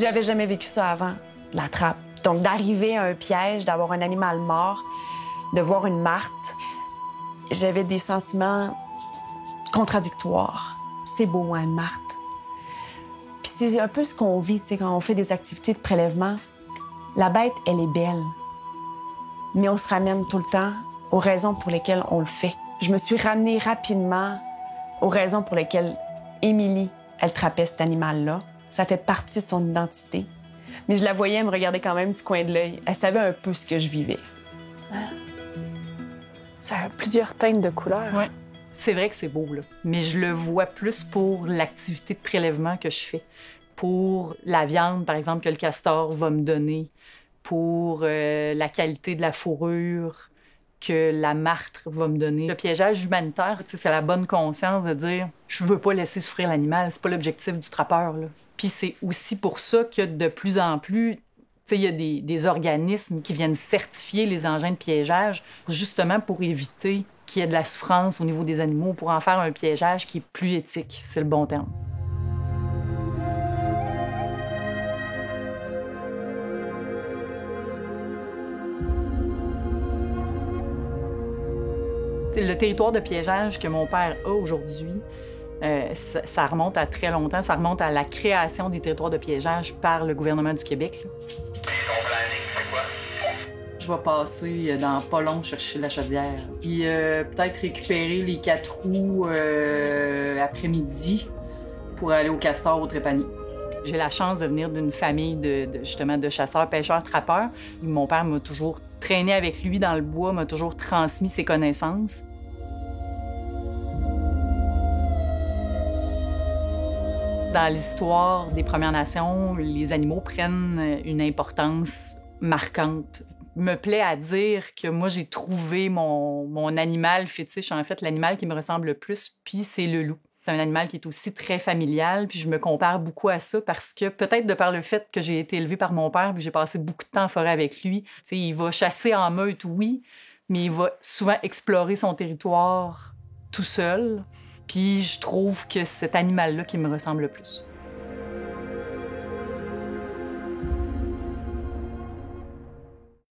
J'avais jamais vécu ça avant, la trappe. Donc, d'arriver à un piège, d'avoir un animal mort, de voir une martre, j'avais des sentiments contradictoires. C'est beau, hein, une martre. Puis c'est un peu ce qu'on vit, tu sais, quand on fait des activités de prélèvement. La bête, elle est belle. Mais on se ramène tout le temps aux raisons pour lesquelles on le fait. Je me suis ramenée rapidement aux raisons pour lesquelles Émilie, elle trappait cet animal-là. Ça fait partie de son identité. Mais je la voyais, elle me regardait quand même du coin de l'œil. Elle savait un peu ce que je vivais. Ça a plusieurs teintes de couleurs. Oui. C'est vrai que c'est beau, là. Mais je le vois plus pour l'activité de prélèvement que je fais. Pour la viande, par exemple, que le castor va me donner. Pour la qualité de la fourrure que la martre va me donner. Le piégeage humanitaire, c'est la bonne conscience de dire « je veux pas laisser souffrir l'animal ». C'est pas l'objectif du trappeur, là. Puis c'est aussi pour ça que de plus en plus, il y a des organismes qui viennent certifier les engins de piégeage justement pour éviter qu'il y ait de la souffrance au niveau des animaux, pour en faire un piégeage qui est plus éthique, c'est le bon terme. Le territoire de piégeage que mon père a aujourd'hui, ça remonte à très longtemps. Ça remonte à la création des territoires de piégeage par le gouvernement du Québec. Je vais passer dans pas long chercher la chaudière. Puis peut-être récupérer les 4 roues après-midi pour aller au castor au Trépanier. J'ai la chance de venir d'une famille justement de chasseurs, pêcheurs, trappeurs. Mon père m'a toujours traîné avec lui dans le bois, m'a toujours transmis ses connaissances. Dans l'histoire des Premières Nations, les animaux prennent une importance marquante. Me plaît à dire que moi, j'ai trouvé mon animal fétiche, en fait, l'animal qui me ressemble le plus, puis c'est le loup. C'est un animal qui est aussi très familial, puis je me compare beaucoup à ça parce que peut-être de par le fait que j'ai été élevée par mon père puis j'ai passé beaucoup de temps en forêt avec lui, tu sais, il va chasser en meute, oui, mais il va souvent explorer son territoire tout seul. Puis je trouve que c'est cet animal-là qui me ressemble le plus.